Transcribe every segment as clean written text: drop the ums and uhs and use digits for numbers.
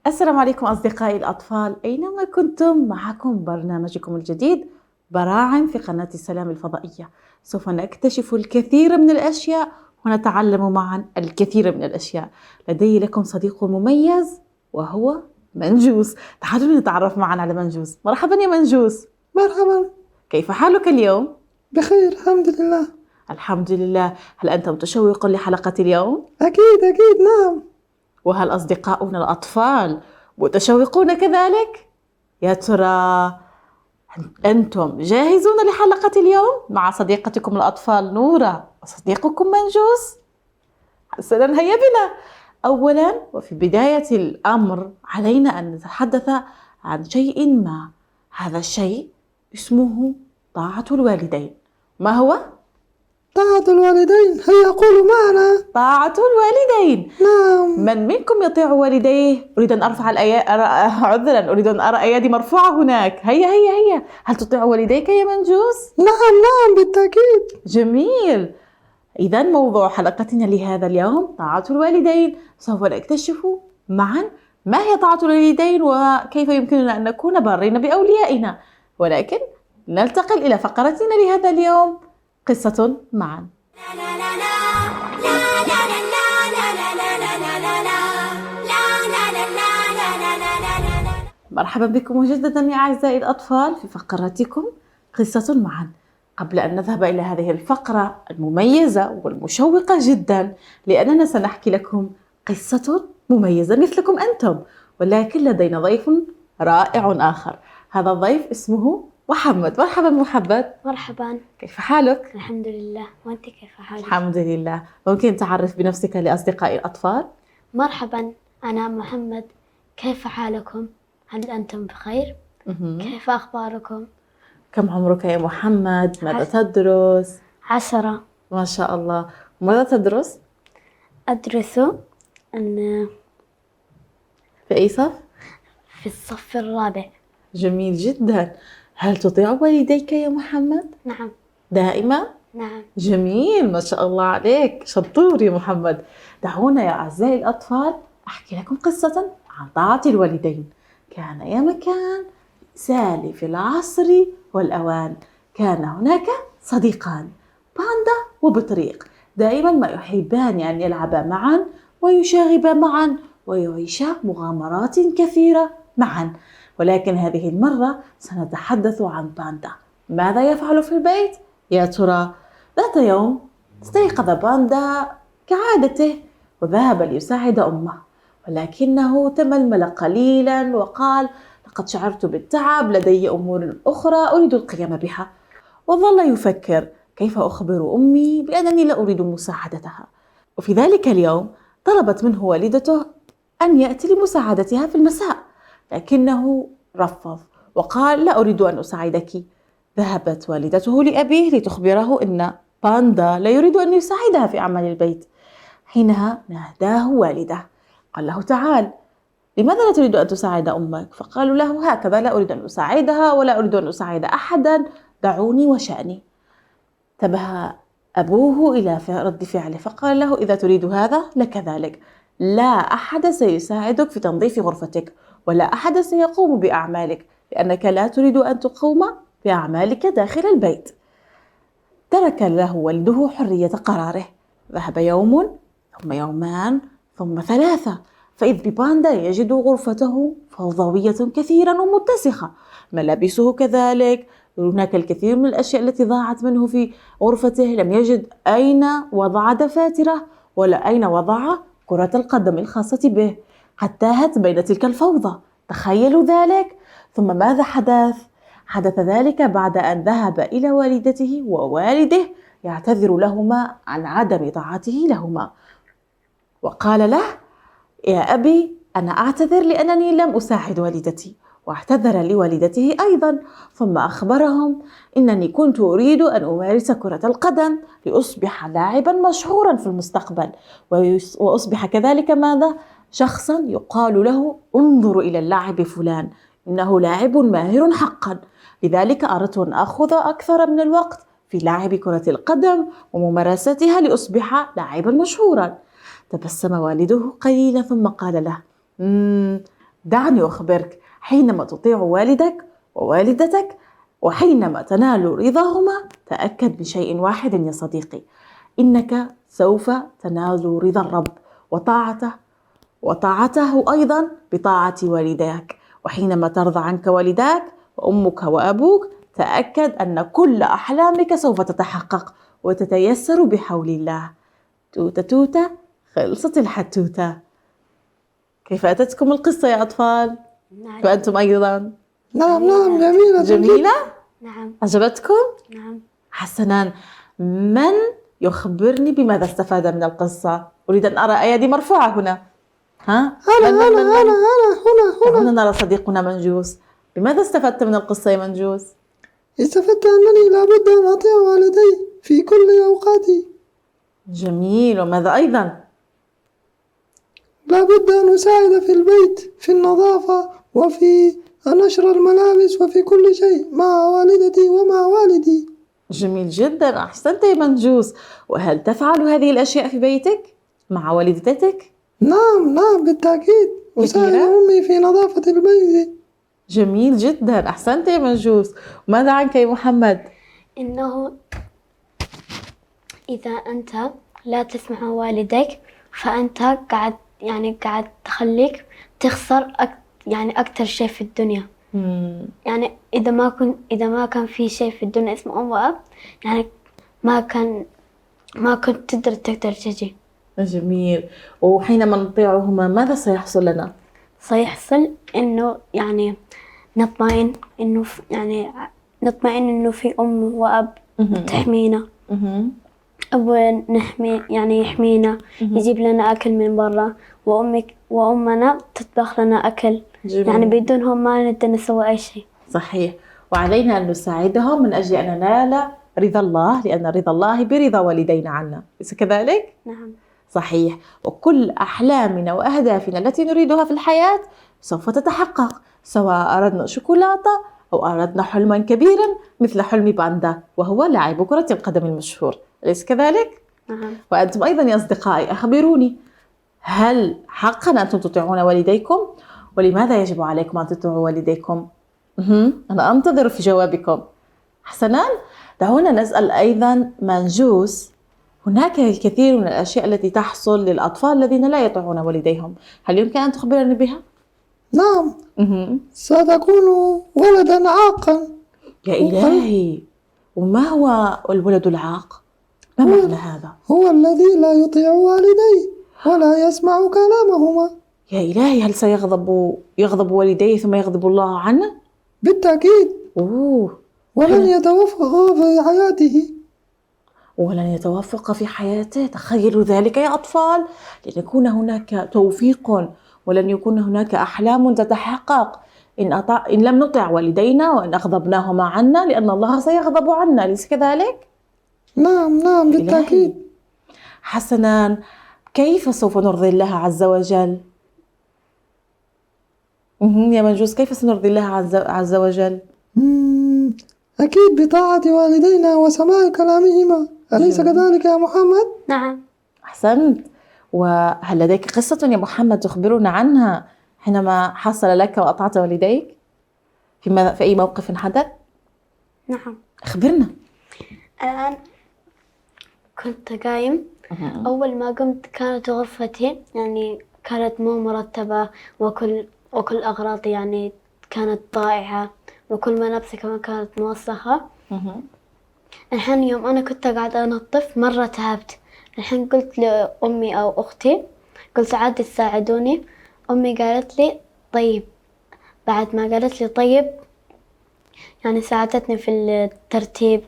السلام عليكم أصدقائي الأطفال، أينما كنتم معكم برنامجكم الجديد براعم في قناة السلام الفضائية. سوف نكتشف الكثير من الأشياء ونتعلم معا الكثير من الأشياء. لدي لكم صديق مميز وهو منجوس. تعالوا نتعرف معا على منجوس. مرحبا يا منجوس. مرحبا. كيف حالك اليوم؟ بخير الحمد لله. الحمد لله. هل أنت متشوق لحلقة اليوم؟ أكيد نعم. وهل أصدقاؤنا الأطفال متشوقون كذلك؟ يا ترى أنتم جاهزون لحلقة اليوم مع صديقتكم الأطفال نورة وصديقكم منجوس؟ حسنا، هيا بنا. أولا وفي بداية الأمر علينا أن نتحدث عن شيء ما. هذا الشيء اسمه طاعة الوالدين. ما هو؟ طاعة الوالدين، هيا قولوا معنا. طاعة الوالدين. نعم. من منكم يطيع والديه؟ أريد أن أرفع عذرا، أريد أن أرى أيادي مرفوعة هناك. هيا. هل تطيع والديك يا منجوس؟ نعم بالتأكيد. جميل. إذا موضوع حلقتنا لهذا اليوم طاعة الوالدين. سوف نكتشف معا ما هي طاعة الوالدين وكيف يمكننا أن نكون بارين بأوليائنا. ولكن ننتقل إلى فقرتنا لهذا اليوم، قصة معا. مرحبا بكم مجددا يا أعزائي الأطفال في فقرتكم قصة معا. قبل أن نذهب إلى هذه الفقرة المميزة والمشوقة جدا، لأننا سنحكي لكم قصة مميزة مثلكم أنتم، ولكن لدينا ضيف رائع آخر. هذا الضيف اسمه محمد. مرحبا محمد. مرحبا. كيف حالك؟ الحمد لله، وأنت كيف حالك؟ الحمد لله. ممكن تعرف بنفسك لأصدقائي الأطفال؟ مرحبا، أنا محمد. كيف حالكم؟ هل أنتم بخير؟ كيف أخباركم؟ كم عمرك يا محمد؟ ماذا تدرس؟ 10. ما شاء الله. ماذا تدرس؟ أدرس في أي صف؟ في الصف الرابع. جميل جدا. هل تطيع والديك يا محمد؟ نعم. دائما؟ نعم. جميل، ما شاء الله عليك، شطور يا محمد. دعونا يا أعزائي الأطفال أحكي لكم قصة عن طاعة الوالدين. كان يا مكان سالف العصر والأوان، كان هناك صديقان، باندا وبطريق، دائما ما يحبان أن يلعبا معا ويشاغبا معا ويعيشا مغامرات كثيرة معا. ولكن هذه المرة سنتحدث عن باندا. ماذا يفعل في البيت؟ يا ترى؟ ذات يوم استيقظ باندا كعادته وذهب ليساعد أمه، ولكنه تململ قليلا وقال: لقد شعرت بالتعب، لدي أمور أخرى أريد القيام بها. وظل يفكر: كيف أخبر أمي بأنني لا أريد مساعدتها؟ وفي ذلك اليوم طلبت منه والدته أن يأتي لمساعدتها في المساء، لكنه رفض وقال: لا أريد أن أساعدك. ذهبت والدته لأبيه لتخبره أن باندا لا يريد أن يساعدها في أعمال البيت. حينها ناداه والده، قال له: تعال، لماذا لا تريد أن تساعد أمك؟ فقالوا له: هكذا، لا أريد أن أساعدها ولا أريد أن أساعد أحدا، دعوني وشأني. انتبه أبوه إلى رد فعله فقال له: إذا تريد هذا لك ذلك، لا أحد سيساعدك في تنظيف غرفتك ولا أحد سيقوم بأعمالك، لأنك لا تريد أن تقوم بأعمالك داخل البيت. ترك له والده حرية قراره. ذهب يوم ثم يومان ثم 3، فإذ بباندا يجد غرفته فوضوية كثيرا ومتسخة، ملابسه كذلك، هناك الكثير من الأشياء التي ضاعت منه في غرفته. لم يجد أين وضع دفاتره ولا أين وضع كرة القدم الخاصة به. قد تاهت بين تلك الفوضى، تخيلوا ذلك. ثم ماذا حدث؟ حدث ذلك بعد أن ذهب إلى والدته ووالده يعتذر لهما عن عدم طاعته لهما، وقال له: يا أبي، أنا أعتذر لأنني لم أساعد والدتي. واعتذر لوالدته أيضا، ثم أخبرهم: إنني كنت أريد أن أمارس كرة القدم لأصبح لاعبا مشهورا في المستقبل، وأصبح كذلك ماذا؟ شخصا يقال له: انظروا إلى اللاعب فلان، إنه لاعب ماهر حقا. لذلك أردت أن أخذ أكثر من الوقت في لعب كرة القدم وممارستها لأصبح لاعبا مشهورا. تبسم والده قليلا ثم قال له: دعني أخبرك، حينما تطيع والدك ووالدتك وحينما تنال رضاهما تأكد من شيء واحد يا صديقي، إنك سوف تنال رضا الرب وطاعته أيضا بطاعة والديك. وحينما ترضى عنك والداك وأمك وأبوك تأكد أن كل أحلامك سوف تتحقق وتتيسر بحول الله. توتة توتة خلصت الحتوتة. كيف أتتكم القصة يا أطفال؟ نعم. وأنتم أيضا؟ نعم نعم، جميلة جميلة؟ نعم. عجبتكم؟ نعم. حسناً. من يخبرني بماذا استفاد من القصة؟ أريد أن أرى أيدي مرفوعة هنا. ها؟ أنا هنا نرى صديقنا منجوس. بماذا استفدت من القصة يا منجوس؟ استفدت أنني لابد أن أطيع والدي في كل أوقاتي. جميل. وماذا أيضا؟ لابد أن أساعد في البيت في النظافة وفي نشر الملابس وفي كل شيء مع والدتي ومع والدي. جميل جدا، أحسنت يا منجوس. وهل تفعل هذه الأشياء في بيتك مع والدتك؟ نعم نعم بالتأكيد، أساعد أمي في نظافة البيت. جميل جدا، أحسنت يا منجوس. وماذا عنك يا محمد؟ إنه إذا أنت لا تسمع والديك فأنت قاعد تخليك تخسر يعني أكتر شيء في الدنيا. يعني إذا ما كان في شيء في الدنيا اسمه أم وأب، يعني ما كنت تقدر تجي. جميل. وحينما نطيعهما ماذا سيحصل لنا؟ سيحصل إنه يعني نطمئن إنه في أم وأب تحمينا، أبو يحمينا، يجيب لنا أكل من برا، وأمنا تطبخ لنا أكل. جميل. يعني بدونهم ما نقدر نسوي أي شيء. صحيح. وعلينا أن نساعدهم من أجل أن ننال رضا الله، لأن رضا الله برضا والدينا عنا، أليس كذلك؟ نعم. صحيح. وكل أحلامنا وأهدافنا التي نريدها في الحياة سوف تتحقق، سواء أردنا شوكولاتة أو أردنا حلما كبيرا مثل حلم باندا وهو لاعب كرة القدم المشهور، أليس كذلك؟ نعم. وأنتم أيضا يا أصدقائي أخبروني، هل حقا أنتم تطيعون والديكم؟ ولماذا يجب عليكم أن تطيعوا والديكم؟ أنا أنتظر في جوابكم. حسناً. دعونا نسأل أيضا منجوس، هناك الكثير من الأشياء التي تحصل للأطفال الذين لا يطيعون والديهم، هل يمكن أن تخبرني بها؟ نعم. ستكون ولدا عاقا. يا إلهي، وما هو الولد العاق؟ ما معنى هذا؟ هو الذي لا يطيع والديه ولا يسمع كلامهما. يا إلهي، هل يغضب والديه ثم يغضب الله عنه؟ بالتأكيد. ولن يتوفق في حياته. في حياته. تخيلوا ذلك يا أطفال، لن يكون هناك توفيق ولن يكون هناك أحلام تتحقق إن لم نطع والدينا وإن أغضبناهما عنا، لأن الله سيغضب عنا، أليس كذلك؟ نعم نعم بالتأكيد. حسناً. كيف سوف نرضي الله عز وجل؟ يا منجوس، كيف سنرضي الله عز وجل؟ أكيد بطاعة والدينا وسماع كلامهما، أليس كذلك يا محمد؟ نعم. أحسنت. وهل لديك قصة يا محمد تخبرنا عنها حينما حصل لك وأطعت والديك؟ في أي موقف حدث؟ نعم. أخبرنا. الآن كنت قايم، أول ما قمت كانت غرفتي يعني كانت مو مرتبة، وكل أغراضي يعني كانت ضائعة، وكل ملابسي كمان كانت موسخة. الحين يوم أنا كنت قاعدة أنظف مرة تعبت. الحين قلت لأمي أو أختي، قلت عادي تساعدوني. أمي قالت لي طيب. بعد ما قالت لي طيب يعني ساعدتني في الترتيب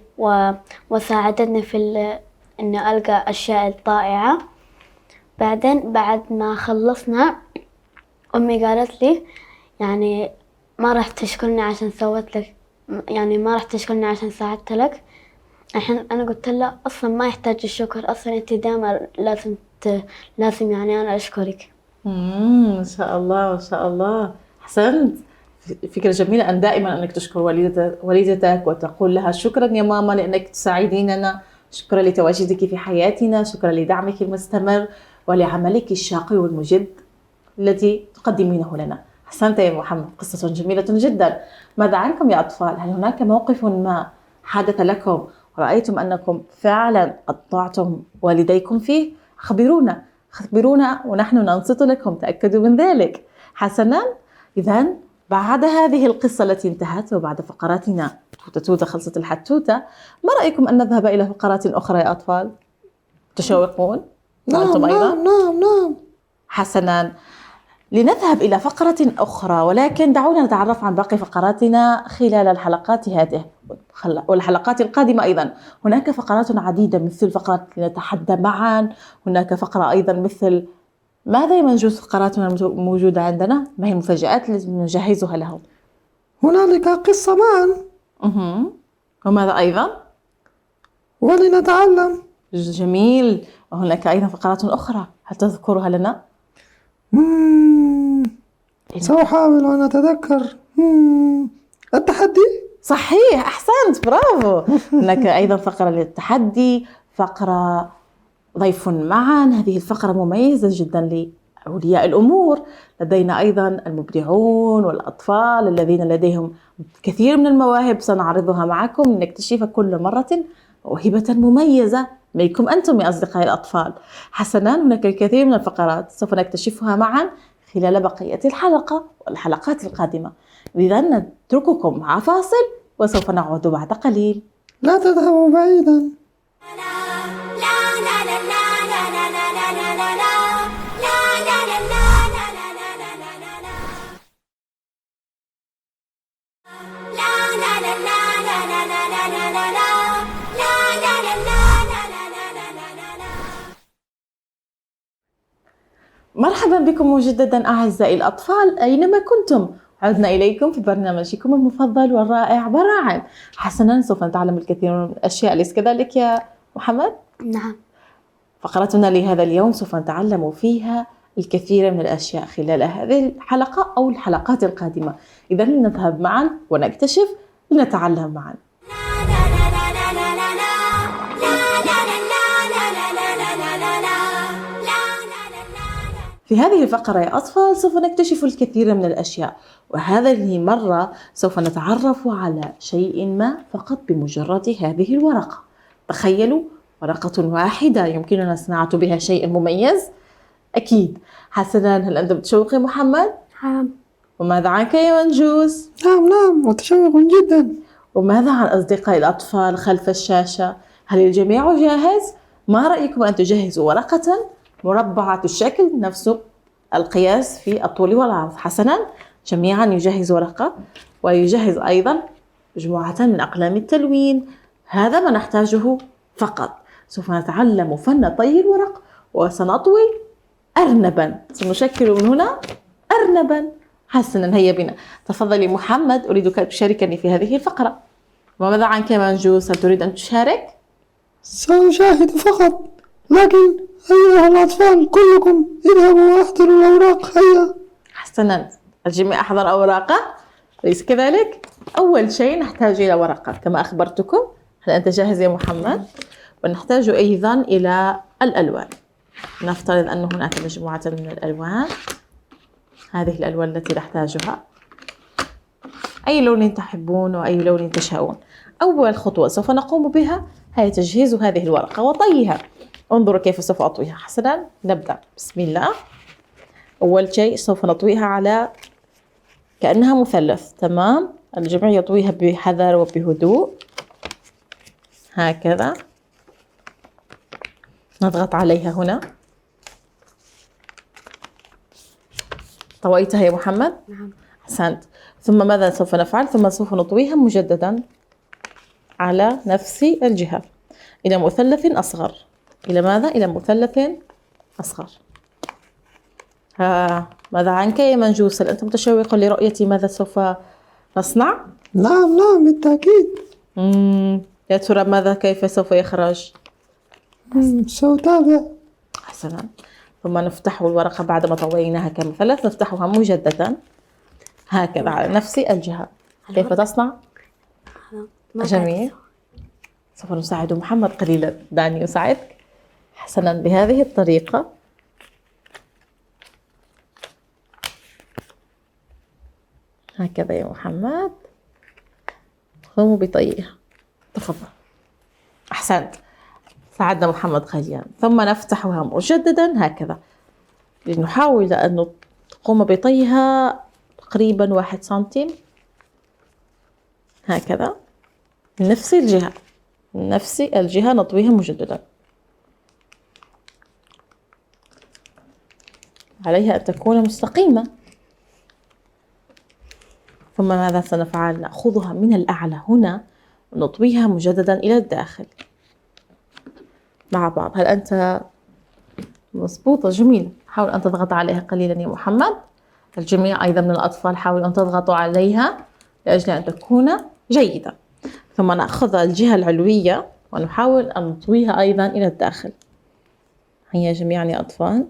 وساعدتني في إني ألقى أشياء الضائعة. بعدين بعد ما خلصنا أمي قالت لي يعني ما راح تشكرني عشان سويت لك، يعني ما راح تشكرني عشان ساعدت لك. الحين أنا قلت لها أصلا ما يحتاج الشكر، أصلا أنت دائما لازم يعني أنا أشكرك. ما شاء الله ما شاء الله، أحسنت. فكرة جميلة أن دائما أنك تشكر والدتك وتقول لها شكرا يا ماما لأنك تساعديننا، شكرا لتواجدك في حياتنا، شكرا لدعمك المستمر ولعملك الشاق والمجد الذي تقدمينه لنا. أحسنت يا محمد، قصة جميلة جدا. ماذا عنكم يا أطفال؟ هل هناك موقف ما حدث لكم ورأيتم أنكم فعلا قطعتم والديكم فيه؟ خبرونا ونحن ننصت لكم، تأكدوا من ذلك. حسنا، إذا بعد هذه القصة التي انتهت وبعد فقراتنا توتة توتة خلصت الحتوتة، ما رأيكم أن نذهب إلى فقرات أخرى يا أطفال؟ تشوقون؟ وأنتم أيضا؟ نعم. حسنا، لنذهب إلى فقرة أخرى، ولكن دعونا نتعرف عن باقي فقراتنا خلال الحلقات هذه والحلقات القادمة أيضا. هناك فقرات عديدة مثل فقرة نتحدى معا، هناك فقرة أيضا مثل ماذا يا منجوس؟ فقراتنا موجودة عندنا، ما هي المفاجآت التي نجهزها لهم؟ هنالك قصة معا. وماذا أيضا؟ ولنتعلم. جميل. وهناك أيضا فقرات أخرى، هل تذكرها لنا؟ سأحاول أن أتذكر. التحدي. صحيح، أحسنت، برافو. هناك أيضا فقرة للتحدي، فقرة ضيف معا. هذه الفقرة مميزة جدا لأولياء الأمور. لدينا أيضا المبدعون والأطفال الذين لديهم كثير من المواهب، سنعرضها معكم لنكتشف كل مرة موهبة مميزة منكم أنتم يا أصدقائي الأطفال. حسنا، هناك الكثير من الفقرات سوف نكتشفها معا خلال بقية الحلقة والحلقات القادمة. إذا نترككم مع فاصل وسوف نعود بعد قليل. لا تذهبوا بعيدا. مرحبا بكم مجددا أعزائي الأطفال أينما كنتم. عدنا إليكم في برنامجكم المفضل والرائع براعم. حسنا، سوف نتعلم الكثير من الأشياء، أليس كذلك يا محمد؟ نعم. فقرتنا لهذا اليوم سوف نتعلم فيها الكثير من الأشياء خلال هذه الحلقة أو الحلقات القادمة. إذا نذهب معا ونكتشف لنتعلم معا. في هذه الفقرة يا أطفال سوف نكتشف الكثير من الأشياء، وهذه المرة سوف نتعرف على شيء ما فقط بمجرد هذه الورقة. تخيلوا، ورقة واحدة يمكننا صناعة بها شيء مميز. أكيد. حسنا، هل أنت متشوق يا محمد؟ نعم. وماذا عنك يا منجوس؟ نعم، متشوق جدا. وماذا عن أصدقائي الأطفال خلف الشاشة؟ هل الجميع جاهز؟ ما رأيكم أن تجهزوا ورقة مربعة الشكل نفس القياس في الطول والعرض؟ حسنا، جميعا يجهز ورقة ويجهز أيضا مجموعة من أقلام التلوين. هذا ما نحتاجه فقط. سوف نتعلم فن طي الورق وسنطوي أرنبا. سنشكل من هنا أرنبا. حسنا، هيا بنا. تفضلي محمد، أريدك تشاركني في هذه الفقرة. وماذا عنك يا منجوس؟ هل تريد أن تشارك؟ سأشاهد فقط، لكن أيها الأطفال كلكم اذهبوا واحضروا الأوراق. هيا. حسنا، الجميع أحضر أوراقه، أليس كذلك؟ أول شيء نحتاج إلى ورقة كما أخبرتكم. هل أنت جاهز يا محمد؟ ونحتاج أيضا إلى الألوان. نفترض أن هناك مجموعة من الألوان. هذه الألوان التي نحتاجها، أي لون تحبون وأي لون تشاءون. أول خطوة سوف نقوم بها هي تجهيز هذه الورقة وطيها. انظروا كيف سوف أطويها. حسنا، نبدأ. بسم الله. أول شيء سوف نطويها على كأنها مثلث. تمام. الجميع يطويها بحذر وبهدوء هكذا. نضغط عليها هنا. طويتها يا محمد؟ نعم. أحسنت. ثم ماذا سوف نفعل؟ ثم سوف نطويها مجددا على نفس الجهة إلى مثلث أصغر. إلى ماذا؟ إلى مثلث أصغر. ماذا عنك يا منجوس؟ هل أنت متشوق لرؤية ماذا سوف نصنع؟ نعم بالتأكيد. يا ترى ماذا كيف سوف يخرج؟ سأتابع. حسنا. ثم نفتح الورقة بعد ما طويناها كمثلث، نفتحها مجددا هكذا على نفس الجهة. كيف تصنع؟ جميل. سوف نساعد محمد قليلا. دعني أساعدك. حسنا، بهذه الطريقة. هكذا يا محمد، قوموا بطيها. تفضل. أحسنت، ساعدنا محمد قليلا. ثم نفتحها مجددا هكذا، لنحاول أن تقوم بطيها تقريبا 1 سنتيم هكذا، من نفس الجهة، من نفس الجهة نطويها مجددا. عليها أن تكون مستقيمة. ثم ماذا سنفعل؟ نأخذها من الأعلى هنا ونطويها مجددا إلى الداخل مع بعض. هل أنت مضبوطة؟ جميل. حاول أن تضغط عليها قليلا يا محمد. الجميع أيضا من الأطفال حاولوا أن تضغطوا عليها لأجل أن تكون جيدة. ثم نأخذ الجهة العلوية ونحاول أن نطويها أيضا إلى الداخل. هيا جميعا يا أطفال،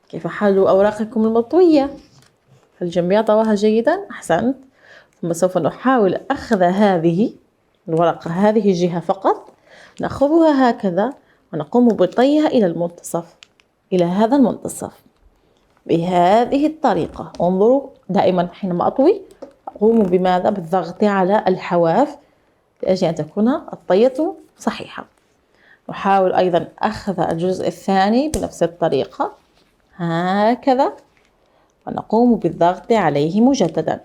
كيف حال أوراقكم المطوية؟ الجميع طواها جيدا؟ أحسنت. ثم سوف نحاول أخذ هذه الورقة، هذه الجهة فقط، نأخذها هكذا ونقوم بطيها إلى المنتصف، إلى هذا المنتصف بهذه الطريقة. انظروا دائما حينما أطوي أقوم بماذا؟ بالضغط على الحواف لأجل أن تكون الطية صحيحة. نحاول أيضا أخذ الجزء الثاني بنفس الطريقة هكذا ونقوم بالضغط عليه مجددا.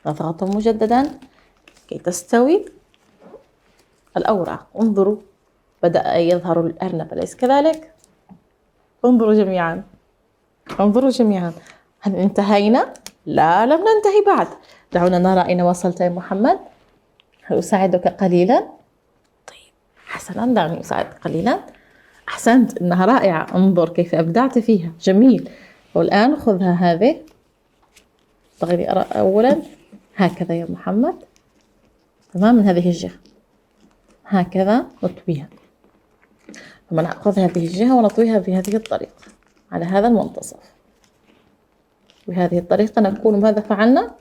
نضغط مجددا كي تستوي الأوراق. انظروا بدأ يظهر الأرنب، أليس كذلك؟ انظروا جميعا، انظروا جميعا. هل انتهينا؟ لا، لم ننتهي بعد. دعونا نرى أين وصلت يا محمد. هل أساعدك قليلا؟ طيب حسنا، دعني أساعدك قليلا. أحسنت، إنها رائعة. انظر كيف أبدعت فيها، جميل. والآن خذها هذه، ضغطي أولا هكذا يا محمد، تمام، من هذه الجهة هكذا نطويها. ثم نأخذ هذه الجهة ونطويها بهذه الطريقة على هذا المنتصف. بهذه الطريقة نكون ماذا فعلنا؟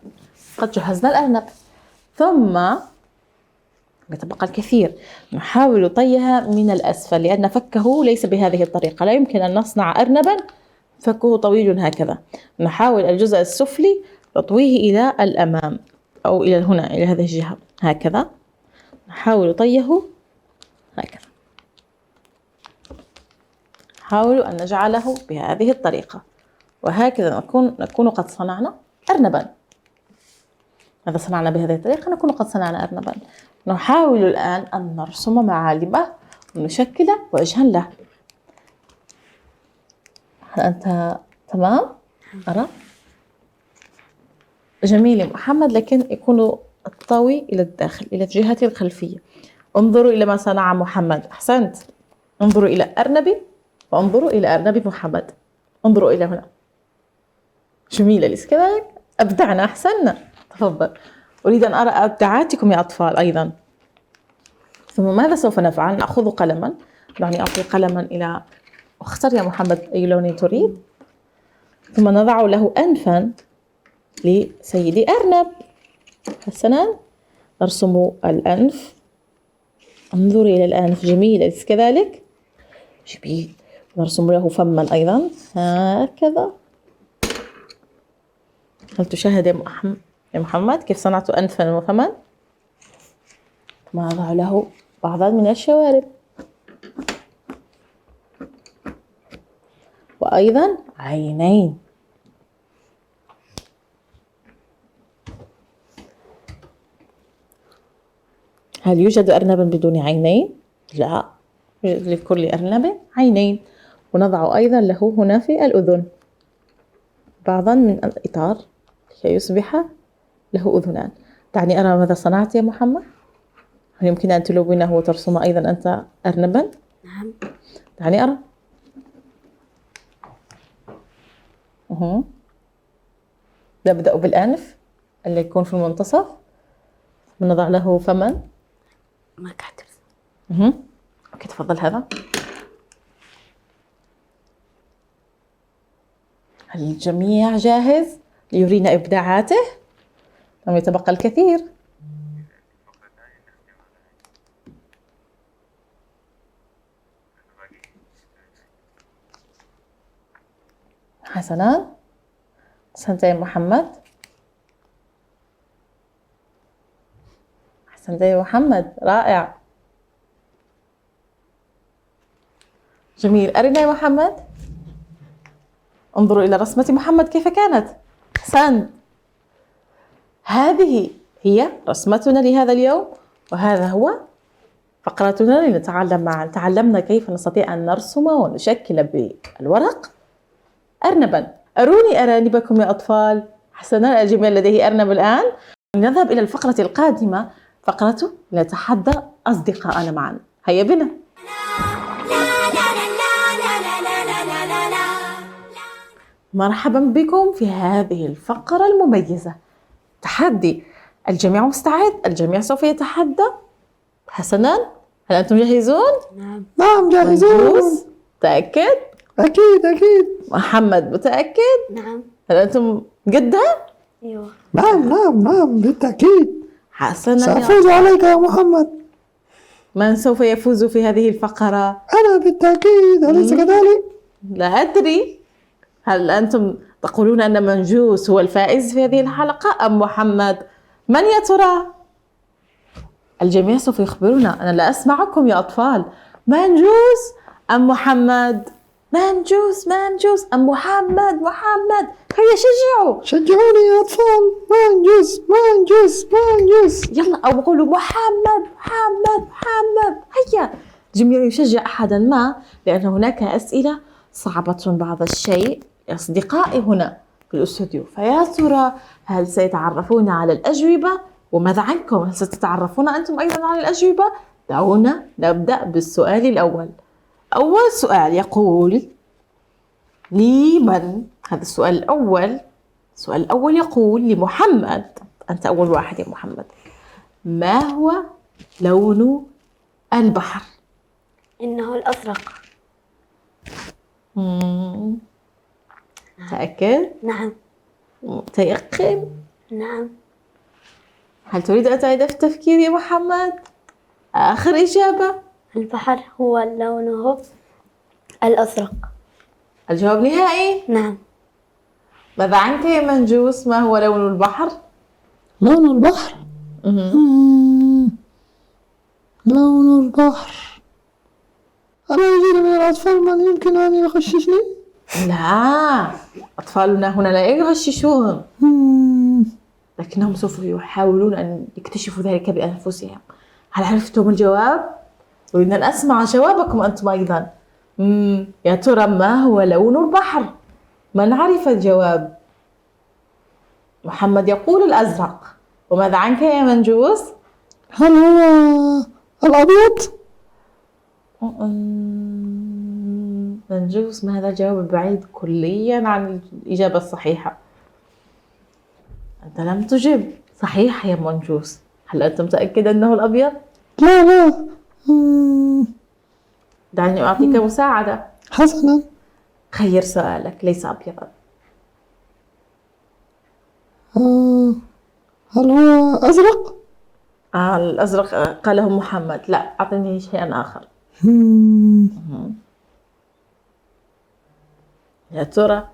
قد جهزنا الأرنب. ثم يتبقى الكثير، نحاول طيها من الأسفل لأن فكه ليس بهذه الطريقة. لا يمكن أن نصنع أرنبا فكه طويل هكذا. نحاول الجزء السفلي نطويه إلى الأمام أو إلى هنا، إلى هذه الجهة هكذا. نحاول طيه هكذا، حاولوا أن نجعله بهذه الطريقة، وهكذا نكون قد صنعنا أرنبا. إذا صنعنا بهذه الطريقة نكون قد صنعنا أرنبا. نحاول الآن أن نرسم معالمه ونشكل وجها له. هل أنت تمام؟ أرى جميل يا محمد، لكن يكون الطوي إلى الداخل، إلى الجهة الخلفية. انظروا إلى ما صنع محمد. أحسنت، انظروا إلى أرنبي وانظروا إلى أرنب محمد. انظروا إلى هنا، جميل أليس كذلك؟ أبدعنا، أحسننا. تفضل، أريد أن أرى إبداعاتكم يا أطفال أيضا. ثم ماذا سوف نفعل؟ نأخذ قلما، دعني أعطي قلما إلى، اختر يا محمد أي لون تريد. ثم نضع له أنفا لسيدي أرنب. حسنا، نرسم الأنف. انظروا إلى الأنف، جميل أليس كذلك؟ جميل. نرسم له فما أيضا هكذا. هل تشاهد يا محمد كيف صنعت أنفا وفما؟ ثم نضع له بعضا من الشوارب وأيضا عينين. هل يوجد أرنب بدون عينين؟ لا، يوجد لكل أرنب عينين. ونضع أيضا له هنا في الأذن بعضا من الإطار كي يصبح له أذنان. دعني أرى ماذا صنعت يا محمد. هل يمكن أن تلونه وترسم أيضا أنت أرنبا؟ نعم. دعني أرى. نبدأ بالأنف اللي يكون في المنتصف، ونضع له فما. ما كاتب. أوكي، تفضل هذا. هل الجميع جاهز ليرينا إبداعاته؟ لم يتبقى الكثير. حسنا، أحسنت يا محمد. أحسنت يا محمد، رائع. جميل، أرنا يا محمد. انظروا إلى رسمة محمد كيف كانت. أحسنت. هذه هي رسمتنا لهذا اليوم، وهذا هو فقرتنا لنتعلم معا. تعلمنا كيف نستطيع أن نرسم ونشكل بالورق أرنبا. أروني أرانبكم يا أطفال. حسنا، الجميع لديه أرنب الآن. نذهب إلى الفقرة القادمة، فقرة نتحدى أصدقائنا معا. هيا بنا. مرحبا بكم في هذه الفقرة المميزة، تحدي. الجميع مستعد؟ الجميع سوف يتحدى. حسنا، هل أنتم جاهزون؟ نعم جاهزون. منجوس متأكد؟ أكيد. محمد متأكد؟ نعم. هل أنتم جدها؟ أيوة. نعم بالتأكيد. حسنا، سأفوز عليك يا محمد. من سوف يفوز في هذه الفقرة؟ أنا بالتأكيد، أليس كذلك؟ لا أدري. هل أنتم تقولون أن منجوس هو الفائز في هذه الحلقة أم محمد؟ من يا ترى؟ الجميع سوف يخبرنا. أنا لا أسمعكم يا أطفال. منجوس أم محمد؟ منجوس أم محمد؟ هيا شجعوني يا أطفال. منجوس. يلا، أو قولوا محمد. هيا. الجميع يشجع أحدا ما، لأن هناك أسئلة صعبة بعض الشيء يا أصدقائي هنا في الاستوديو. فيا ترى هل سيتعرفون على الأجوبة؟ وماذا عنكم؟ هل ستتعرفون أنتم أيضا على الأجوبة؟ دعونا نبدأ بالسؤال الأول. أول سؤال يقول لمن؟ هذا السؤال الأول. السؤال الأول يقول لمحمد. أنت أول واحد يا محمد. ما هو لون البحر؟ إنه الأزرق. متأكد؟ نعم. متيقن؟ نعم. هل تريد أن تعيد في التفكير يا محمد؟ آخر إجابة. البحر هو لونه الأزرق. الجواب نهائي؟ نعم. ماذا عنك يا منجوس؟ ما هو لون البحر؟ لون البحر. لون البحر. أنا أريد من الأطفال من يمكن أن يغششني؟ لا، أطفالنا هنا لا يغششون، لكنهم سوف يحاولون أن يكتشفوا ذلك بأنفسهم. هل عرفتم الجواب؟ أريد أن أسمع جوابكم أنتم أيضا. يا ترى ما هو لون البحر؟ من عرف الجواب؟ محمد يقول الأزرق. وماذا عنك يا منجوس؟ هل هو الأبيض؟ منجوس، ما هذا الجواب بعيد كليا عن الإجابة الصحيحة. أنت لم تجب صحيح يا منجوس. هل أنت متأكد أنه الأبيض؟ لا. دعني أعطيك مساعدة. حسنا. خير سؤالك، ليس أبيضا. هل هو أزرق؟ الأزرق قاله محمد. لا، أعطني شيئا آخر. يا ترى؟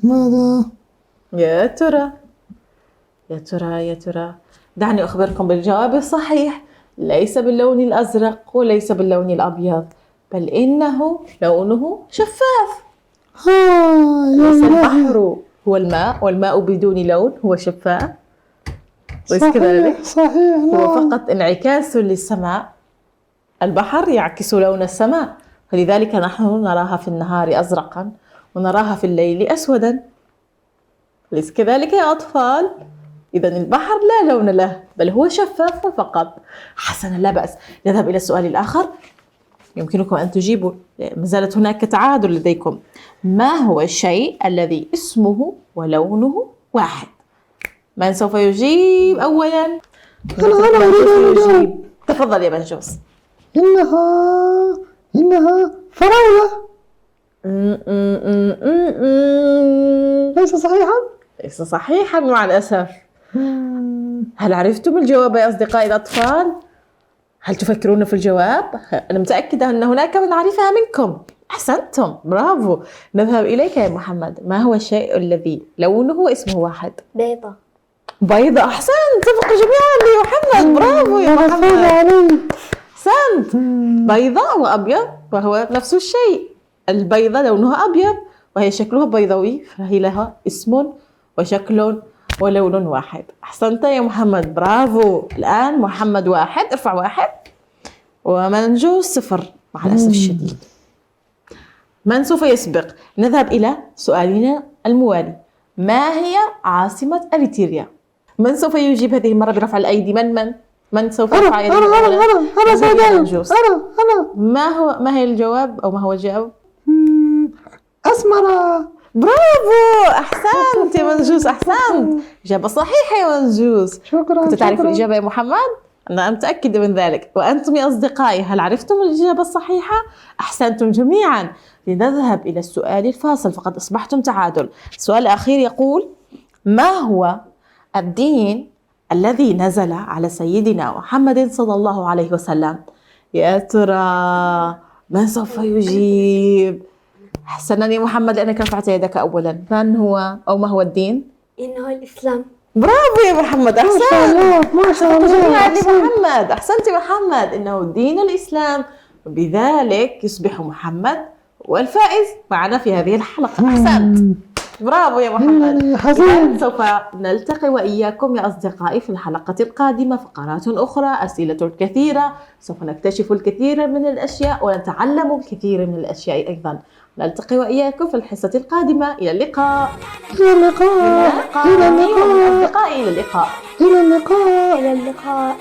ماذا؟ يا ترى. دعني أخبركم بالجواب الصحيح. ليس باللون الأزرق وليس باللون الأبيض، بل إنه لونه شفاف. ليس البحر هو الماء، والماء بدون لون هو شفاف. صحيح. هو فقط انعكاس للسماء. البحر يعكس لون السماء، فلذلك نحن نراها في النهار أزرقا ونراها في الليل أسودا. ليس كذلك يا أطفال؟ إذن البحر لا لون له، بل هو شفاف فقط. حسنا، لا بأس. نذهب إلى السؤال الآخر. يمكنكم أن تجيبوا، ما زالت هناك تعادل لديكم. ما هو الشيء الذي اسمه ولونه واحد؟ من سوف يجيب أولا؟ أنا أريد أن أجيب. تفضل يا منجوس. إنها فراولة. ليس صحيحا؟ ليس صحيحا مع الأسف. هل عرفتم الجواب يا أصدقائي الأطفال؟ هل تفكرون في الجواب؟ أنا متأكدة أن هناك من عرفها منكم. أحسنتم، برافو. نذهب إليك يا محمد. ما هو الشيء الذي لونه واسمه واحد؟ بيضة. بيضة. أحسنت، اتفقوا جميعا يا محمد، برافو يا محمد، أحسنت. بيضاء وأبيض وهو نفس الشيء. البيضة لونها أبيض وهي شكلها بيضاوي، فهي لها اسم وشكل ولون واحد. أحسنت يا محمد، برافو. الآن محمد 1، ارفع 1 ومنجوس 0 مع الأسف الشديد. من سوف يسبق؟ نذهب إلى سؤالنا الموالي. ما هي عاصمة أريتريا؟ من سوف يجيب هذه المرة برفع الأيدي؟ من سوف يرفع يده؟ أنا سعدان. أنا ما هي الجواب أو ما هو الجواب؟ أسمرة. برافو، أحسنت يا منجوس، أحسنت. إجابة صحيحة يا منجوس. شكرا. كنت تعرف الإجابة يا محمد؟ أنا متأكدة من ذلك. وأنتم يا أصدقائي، هل عرفتم الإجابة الصحيحة؟ أحسنتم جميعا. لنذهب إلى السؤال الفاصل، فقد أصبحتم تعادل. السؤال الأخير يقول: ما هو الدين الذي نزل على سيدنا محمد صلى الله عليه وسلم؟ يا ترى من سوف يجيب؟ حسنا يا محمد لأنك رفعت يدك أولا. من هو أو ما هو الدين؟ إنه الإسلام. برافو يا محمد، أحسنت. ما شاء الله. جميعا لمحمد، أحسنت يا محمد، إنه دين الإسلام، وبذلك يصبح محمد والفائز معنا في هذه الحلقة. أحسنت، برافو يا محمد. إذن سوف نلتقي وإياكم يا أصدقائي في الحلقة القادمة، فقرات أخرى، أسئلة كثيرة، سوف نكتشف الكثير من الأشياء ونتعلم الكثير من الأشياء أيضا. نلتقي وإياكم في الحصة القادمة. إلى اللقاء. إلى اللقاء. إلى اللقاء. أصدقائي، إلى اللقاء. إلى اللقاء. إلى اللقاء.